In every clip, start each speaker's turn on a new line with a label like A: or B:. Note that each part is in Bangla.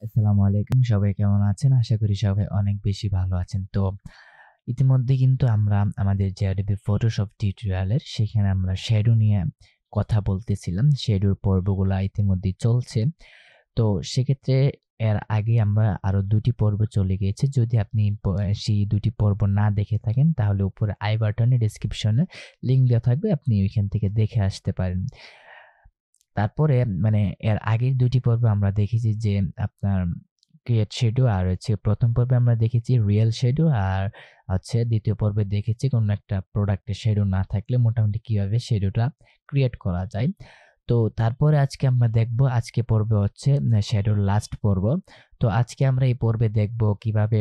A: আসসালামু আলাইকুম। সবাই কেমন আছেন? আশা করি সবাই অনেক বেশি ভালো আছেন। তো ইতিমধ্যে কিন্তু আমরা আমাদের যে Adobe Photoshop টিউটোরিয়ালের সেখানে আমরা শ্যাডো নিয়ে কথা বলতেছিলাম। শ্যাডোর পর্বগুলা ইতিমধ্যেই চলছে। তো সেক্ষেত্রে এর আগে আমরা আরো ২ টি পর্ব চলে গিয়েছে। যদি আপনি সেই ২ টি পর্ব না দেখে থাকেন তাহলে উপরে আই বাটনে ডেসক্রিপশনে লিংক দেওয়া থাকবে। আপনি ওইখান থেকে দেখে আসতে পারেন। তারপরে মানে এর আগের ২ টি পর্বে আমরা দেখেছি যে আপনার ক্রিয়েট শ্যাডো আর হচ্ছে ১ম পর্বে আমরা দেখেছি রিয়েল শ্যাডো আর হচ্ছে ২য় পর্বে দেখেছি কোনো একটা প্রোডাক্টের শ্যাডো না থাকলে মোটামুটি কিভাবে শ্যাডোটা ক্রিয়েট করা যায়। তো তারপরে আজকে আমরা দেখব আজকে পর্বে হচ্ছে শ্যাডোর লাস্ট পর্ব। তো আজকে আমরা এই পর্বে দেখব কিভাবে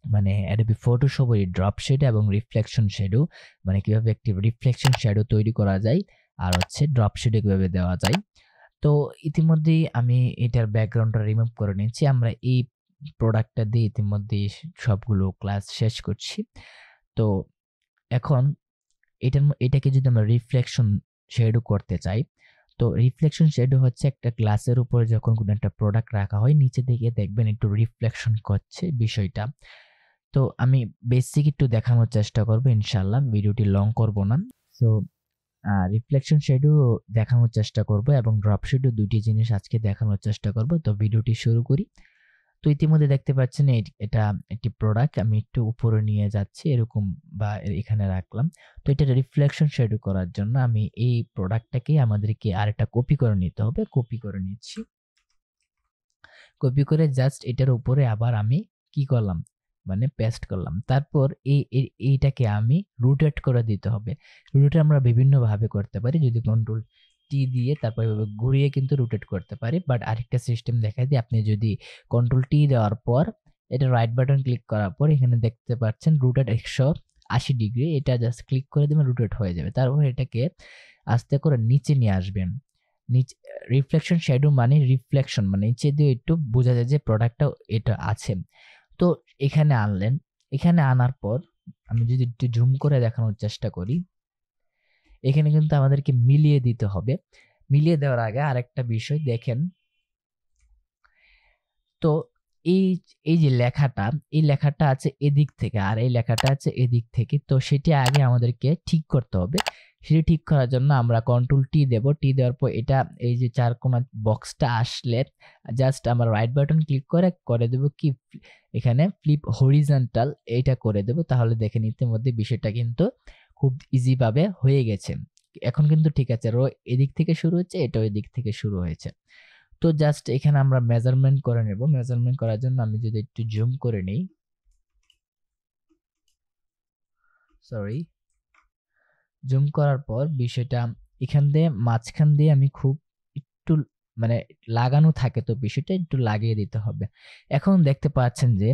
A: মানে Adobe Photoshop এর ড্রপ শ্যাডো এবং রিফ্লেকশন শ্যাডো মানে কিভাবে একটি রিফ্লেকশন শ্যাডো তৈরি করা যায় আর হচ্ছে ড্রপ শ্যাডো কিভাবে দেওয়া যায়। তো ইতিমধ্যেই আমি এটার ব্যাকগ্রাউন্ডটা রিমুভ করে নিয়েছি। আমরা এই প্রোডাক্টটা দিয়ে ইতিমধ্যেই সবগুলো ক্লাস শেষ করছি। তো এখন এটাকে যদি আমরা রিফ্লেকশন শ্যাডো করতে চাই, তো রিফ্লেকশন শ্যাডো হচ্ছে একটা গ্লাসের উপরে যখন কোনো একটা প্রোডাক্ট রাখা হয় নিচে থেকে দেখবেন একটু রিফ্লেকশন করছে বিষয়টা। তো আমি বেসিক একটু দেখানোর চেষ্টা করব ইনশাআল্লাহ। ভিডিওটি লং করব না। সো রিফ্লেকশন শ্যাডো দেখানোর চেষ্টা করব এবং ড্রপ শ্যাডো ২ টি জিনিস আজকে দেখানোর চেষ্টা করব। তো ভিডিওটি শুরু করি। তো ইতিমধ্যে দেখতে পাচ্ছেন এটা একটি প্রোডাক্ট আমি একটু উপরে নিয়ে যাচ্ছি এরকম বা এখানে রাখলাম। তো এটা রিফ্লেকশন শ্যাডো করার জন্য আমি এই প্রোডাক্টটাকেই আমাদেরকে আরেকটা কপি করে নিতে হবে। কপি করে নিচ্ছি। কপি করে জাস্ট এটার উপরে আবার আমি কি করলাম? মানে পেস্ট করলাম। তারপর এইটাকে আমি রোটেট করে দিতে হবে। রোটেট আমরা বিভিন্নভাবে করতে পারি। যদি কন্ট্রোল টি দিয়ে তারপর এভাবে ঘুরিয়ে কিন্তু রোটেট করতে পারি। বাট আরেকটা সিস্টেম দেখাই দিই। আপনি যদি কন্ট্রোল টি দেওয়ার পর এটা রাইট বাটন ক্লিক করার পর এখানে দেখতে পাচ্ছেন রোটেট ১৮০ ডিগ্রি। এটা জাস্ট ক্লিক করে দিবেন রোটেট হয়ে যাবে। তারপর এটাকে আস্তে করে নিচে নিয়ে আসবেন। নিচে রিফ্লেকশন শ্যাডো মানে রিফ্লেকশন মানে নিচে দিয়ে একটু বোঝা যায় যে প্রোডাক্টটা এটা আছে। তো এখানে আনলেন। এখানে আনার পর আমি যদি একটু জুম করে দেখানোর চেষ্টা করি, এখানে কিন্তু আমাদেরকে মিলিয়ে দিতে হবে। মিলিয়ে দেওয়ার আগে আরেকটা বিষয় দেখেন। তো এই এই যে লেখাটা, এই লেখাটা আছে এদিক থেকে আর এই লেখাটা আছে এদিক থেকে। তো সেটি আগে আমাদেরকে ঠিক করতে হবে। সেটি ঠিক করার জন্য আমরা কন্ট্রোল টি দেব। টি দেওয়ার পর এটা এই যে চার কোণা বক্সটা আসলে জাস্ট আমরা রাইট বাটন ক্লিক করে দেব কি এখানে ফ্লিপ হরিজন্টাল এইটা করে দেব। তাহলে দেখেন ইতিমধ্যে বিষয়টা কিন্তু খুব ইজি ভাবে হয়ে গেছে। এখন কিন্তু ঠিক আছে। এদিক থেকে শুরু হচ্ছে, এটাও এদিক থেকে শুরু হয়েছে। তো জাস্ট এখানে আমরা মেজারমেন্ট করে নেব। মেজারমেন্ট করার জন্য আমি যদি একটু জুম করে নেই, সরি, জুম করার পর বিষয়টা এখান দিয়ে মাঝখান দিয়ে আমি খুব একটু মানে লাগানো থাকে তো বিষয়টা একটু লাগিয়ে দিতে হবে। এখন দেখতে পাচ্ছেন যে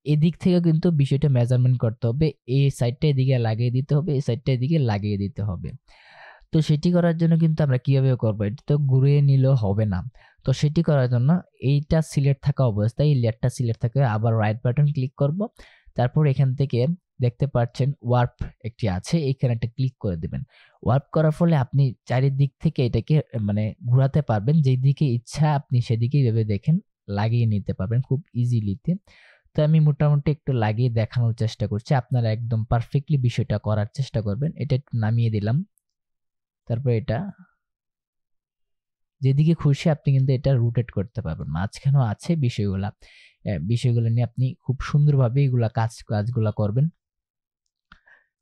A: এদিক থেকে কিন্তু বিষয়টা মেজারমেন্ট করতে হবে। এই সাইডটা এদিকে লাগিয়ে দিতে হবে, এই সাইডটা এদিকে লাগিয়ে দিতে হবে। তো সেটি করার জন্য কিন্তু আমরা কিভাবে করব? এটা তো ঘুরিয়ে নিলেও হবে না। তো সেটি করার জন্য এইটা সিলেক্ট থাকা অবস্থায় এই লেয়ারটা সিলেক্ট থাকে আবার রাইট বাটন ক্লিক করব। তারপর এখান থেকে দেখতে পাচ্ছেন ওয়ার্প একটি আছে, এখানে একটা ক্লিক করে দিবেন। ওয়ার্প করার ফলে আপনি চারিদিক থেকে এটাকে মানে ঘোরাতে পারবেন। যেই দিকে ইচ্ছা আপনি সেদিকেই ভেবে দেখেন লাগিয়ে নিতে পারবেন খুব ইজিলিতে। তো আমি মোটামুটি একটু লাগিয়ে দেখানোর চেষ্টা করছি। আপনারা একদম পারফেক্টলি বিষয়টা করার চেষ্টা করবেন। এটা একটু নামিয়ে দিলাম। তারপর এটা যেদিকে খুশি আপনি কিন্তু এটা রোটেট করতে পারবেন। মাঝখানেও আছে বিষয়গুলা। বিষয়গুলো নিয়ে আপনি খুব সুন্দরভাবে এগুলা কাজগুলা করবেন।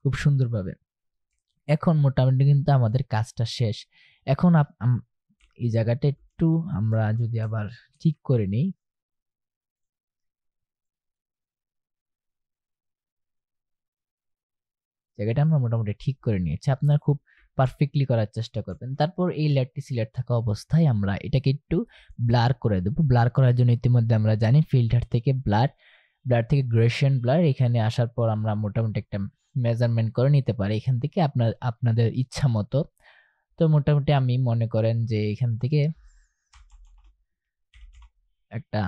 A: খুব সুন্দরভাবে। এখন মোটামুটি কিন্তু আমাদের কাজটা শেষ। এখন এই জায়গাটা একটু আমরা যদি আবার ঠিক করে নেই। জায়গাটা আমরা মোটামুটি ঠিক করে নিয়েছি। আপনারা খুব পারফেক্টলি করার চেষ্টা করবেন। তারপর এই লেয়ারটি সিলেক্ট থাকা অবস্থায় আমরা এটাকে একটু ব্লার করে দেব। ব্লার করার জন্য ইতিমধ্যে আমরা জানি ফিল্টার থেকে ব্লার, ব্লার থেকে গ্রেডিয়েন্ট ব্লার এখানে আসার পর আমরা মোটামুটি একটা মেজারমেন্ট করে নিতে পারি এখান থেকে আপনাদের ইচ্ছা মতো। তো মোটামুটি আমি মনে করেন যে এখান থেকে একটা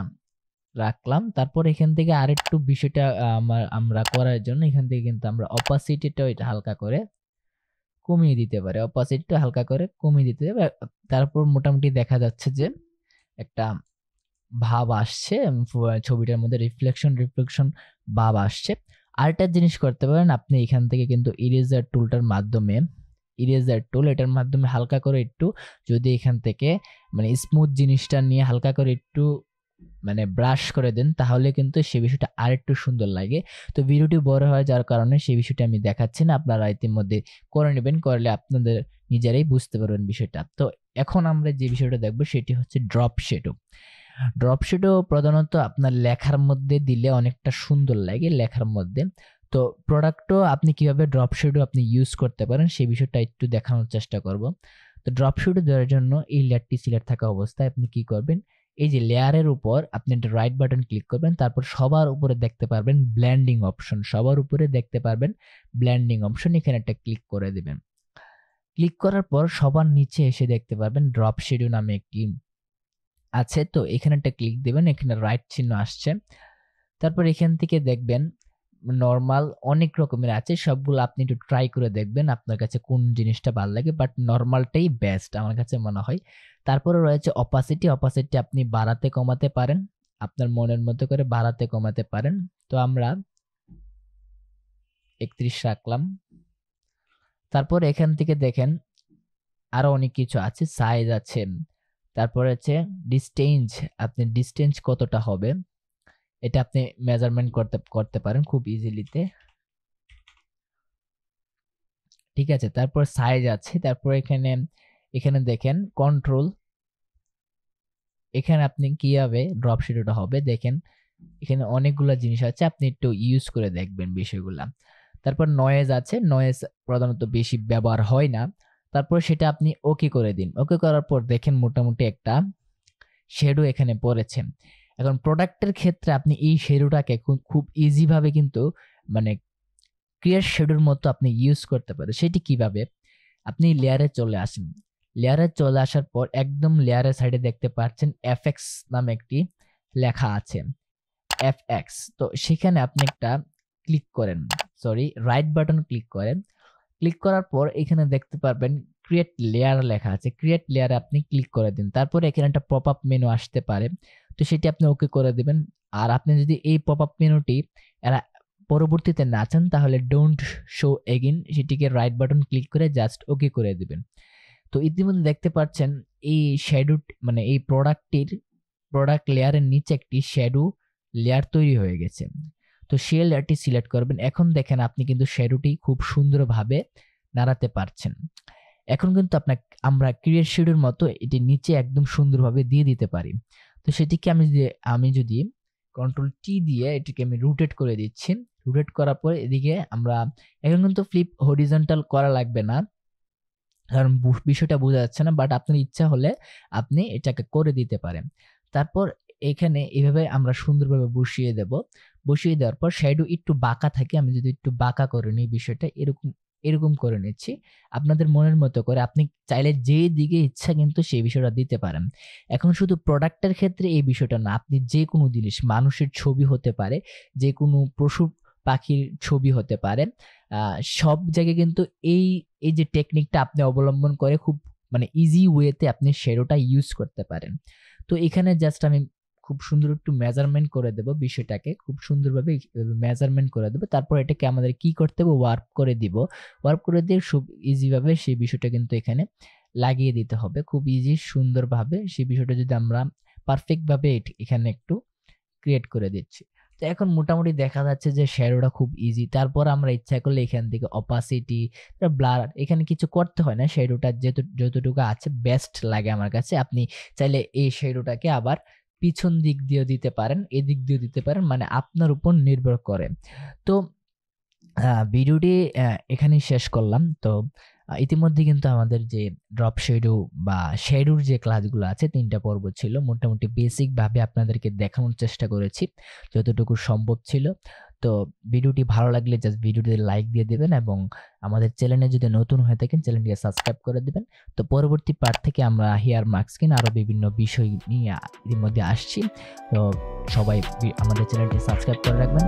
A: রাখলাম। তারপর এখান থেকে আরেকটু বিষয়টা আমরা করার জন্য এখান থেকে কিন্তু আমরা অপাসিটিটাও এটা হালকা করে কমিয়ে দিতে পারে, অপাসিটিটা হালকা করে কমিয়ে দিতে পারে। তারপর মোটামুটি দেখা যাচ্ছে যে একটা ভাব আসছে, ছবিটার মধ্যে রিফ্লেকশন ভাব আসছে। আরেকটা জিনিস করতে পারেন, আপনি এখান থেকে কিন্তু ইরেজার টুলটার মাধ্যমে, ইরেজার টুল এটার মাধ্যমে হালকা করে একটু যদি এখান থেকে মানে স্মুথ জিনিসটা নিয়ে হালকা করে একটু মানে ব্রাশ করে দেন, তাহলে কিন্তু সেই বিষয়টা আরেকটু সুন্দর লাগে। তো ভিডিওটি বড় হয়ে যাওয়ার কারণে সেই বিষয়টা আমি দেখাচ্ছি না, আপনারা ইতিমধ্যে করে নেবেন, করলে আপনাদের নিজেরাই বুঝতে পারবেন বিষয়টা। তো এখন আমরা যে বিষয়টা দেখব সেটি হচ্ছে ড্রপ শ্যাডো। ড্রপ শ্যাডো প্রধানত আপনার লেখার মধ্যে দিলে অনেকটা সুন্দর লাগে লেখার মধ্যে। তো প্রোডাক্টও আপনি কিভাবে ড্রপ শ্যাডো আপনি ইউজ করতে পারেন সেই বিষয়টা একটু দেখানোর চেষ্টা করব। তো ড্রপ শ্যাডো দেওয়ার জন্য এই লেয়ারটি সিলেক্ট থাকা অবস্থায় আপনি কি করবেন, এই যে লেয়ারের উপর আপনি একটা রাইট বাটন ক্লিক করবেন, তারপর সবার উপরে দেখতে পারবেন ব্লেন্ডিং অপশন, সবার উপরে দেখতে পারবেন ব্লেন্ডিং অপশন, এখানে একটা ক্লিক করে দিবেন। ক্লিক করার পর সবার নিচে এসে দেখতে পারবেন ড্রপ শ্যাডো নামে একটি আছে, তো এখানে একটা ক্লিক দিবেন, এখানে রাইট চিহ্ন আসছে। তারপর এখান থেকে দেখবেন নরমাল অনেক রকমের আছে, সবগুলো আপনি একটু ট্রাই করে দেখবেন আপনার কাছে কোন জিনিসটা ভালো লাগে, বাট নরমালটাই বেস্ট আমার কাছে মনে হয়। তারপরে রয়েছে অপাসিটি, অপাসিটি আপনি বাড়াতে কমাতে পারেন, আপনার মনের মতো করে বাড়াতে কমাতে পারেন। তো আমরা 31 রাখলাম। তারপর এখান থেকে দেখেন আরো অনেক কিছু আছে, সাইজ আছে, তারপর আছে ডিস্টেন্স, আপনি ডিস্টেন্স কতটা হবে এটা আপনি মেজারমেন্ট করতে পারেন খুব ইজিলিতে, ঠিক আছে। তারপর সাইজ আছে, তারপর এখানে দেখেন কন্ট্রোল, এখানে আপনি কিভাবে ড্রপ শ্যাডোটা হবে দেখেন, এখানে অনেকগুলো জিনিস আছে, আপনি একটু ইউজ করে দেখবেন বিষয়গুলা। তারপর নয়েজ আছে, নয়েজ প্রধানত বেশি ব্যবহার হয় না, তারপর সেটা আপনি ওকে করে দিন। ওকে করার পর দেখেন মোটামুটি একটা শ্যাডো এখানে পড়েছে। এখন প্রোডাক্টের ক্ষেত্রে আপনি এই শ্যাডোটাকে খুব ইজি ভাবে কিন্তু মানে ক্রিয়েট শ্যাডোর মতো আপনি ইউজ করতে পারেন। সেটি কিভাবে, আপনি লেয়ারে চলে আসেন, লেয়ারে চলে আসার পর একদম লেয়ারের সাইডে দেখতে পাচ্ছেন এফএক্স নামে একটি লেখা আছে, এফএক্স। তো সেখানে আপনি একটা ক্লিক করেন, সরি রাইট বাটন ক্লিক করেন। ক্লিক করার পর এখানে দেখতে পারবেন ক্রিয়েট লেয়ার লেখা আছে, ক্রিয়েট লেয়ারে আপনি ক্লিক করে দিন। তারপর এখানে একটা পপ আপ মেনু আসতে পারে, তো সেটি আপনি ওকে করে দিবেন। আর আপনি যদি এই পপ আপ মেনুটি এরা পরবর্তীতে না চান তাহলে ডোন্ট শো এগেইন, সেটিকে রাইট বাটন ক্লিক করে জাস্ট ওকে করে দিবেন। তো ইতিমধ্যে দেখতে পাচ্ছেন এই শ্যাডো মানে এই প্রোডাক্ট লেয়ারের নিচে একটি শ্যাডো লেয়ার তৈরি হয়ে গেছে। তো সেই লেয়ারটি সিলেক্ট করবেন। এখন দেখেন আপনি কিন্তু শ্যাডোটি খুব সুন্দরভাবে নাড়াতে পারছেন। এখন কিন্তু আমরা ক্রিয়েট শ্যাডোর মতো এটি নিচে একদম সুন্দরভাবে দিয়ে দিতে পারি। তো সেটিকে আমি যদি কন্ট্রোল টি দিয়ে এটিকে আমি রোটেট করে দিচ্ছি। রোটেট করার পর এদিকে আমরা এখন কিন্তু ফ্লিপ হরিজন্টাল করা লাগবে না, কারণ বিষয়টা বোঝা যাচ্ছে না, বাট আপনার ইচ্ছা হলে আপনি এটাকে করে দিতে পারেন। তারপর এখানে এইভাবে আমরা সুন্দরভাবে বসিয়ে দেব। বসিয়ে দেওয়ার পর শ্যাডো একটু বাঁকা থাকে, আমি যদি একটু বাঁকা করে নিই বিষয়টা, এরকম করে নিচ্ছি। আপনাদের মনের মতো করে আপনি চাইলে যে দিকে ইচ্ছা কিন্তু সেই বিষয়টা দিতে পারেন। এখন শুধু প্রোডাক্টের ক্ষেত্রে এই বিষয়টা না, আপনি যে কোনো জিনিস, মানুষের ছবি হতে পারে, যে কোনো পশু পাখির ছবি হতে পারে, সব জায়গায় কিন্তু এই এই যে টেকনিকটা আপনি অবলম্বন করে খুব মানে ইজি ওয়েতে আপনি শ্যাডোটা ইউজ করতে পারেন। তো এখানে জাস্ট আমি খুব সুন্দর একটু মেজারমেন্ট করে দেব, বিষয়টাকে খুব সুন্দরভাবে মেজারমেন্ট করে দেব। তারপর এটাকে আমাদের কি করতে হবে, ওয়ার্প করে দিব। ওয়ার্প করে দিয়ে খুব ইজি ভাবে সেই বিষয়টা কিন্তু এখানে লাগিয়ে দিতে হবে, খুব ইজি সুন্দরভাবে সেই বিষয়টা যদি আমরা পারফেক্ট ভাবে এখানে একটু ক্রিয়েট করে দিচ্ছি। তো এখন মোটামুটি দেখা যাচ্ছে যে শ্যাডোটা খুব ইজি। তারপর আমরা ইচ্ছা করলে এখান থেকে অপাসিটি, ব্লার, এখানে কিছু করতে হয় না, শ্যাডোটা যতটুকু আছে বেস্ট লাগে আমার কাছে। আপনি চাইলে এই শ্যাডোটাকে আবার পিছন দিক দিয়েও দিতে পারেন, এদিক দিয়েও দিতে পারেন, মানে আপনার উপর নির্ভর করে। তো ভিডিওটি এখানেই শেষ করলাম। তো ইতিমধ্যে কিন্তু আমাদের যে ড্রপ শ্যাডো বা শ্যাডোর যে ক্লাসগুলো আছে 3টা পর্ব ছিল, মোটামুটি বেসিক ভাবে আপনাদেরকে দেখানোর চেষ্টা করেছি যতটুকু সম্ভব ছিল। তো ভিডিওটি ভালো লাগলে জাস্ট ভিডিওতে লাইক দিয়ে দিবেন এবং আমাদের চ্যানেলে যদি নতুন হয়ে থাকেন চ্যানেলটিকে সাবস্ক্রাইব করে দিবেন। তো পরবর্তী পার্ট থেকে আমরা হেয়ার মাস্কিং আরো বিভিন্ন বিষয় নিয়ে ইতিমধ্যে আসছি। তো সবাই আমাদের চ্যানেলটি সাবস্ক্রাইব করে রাখবেন।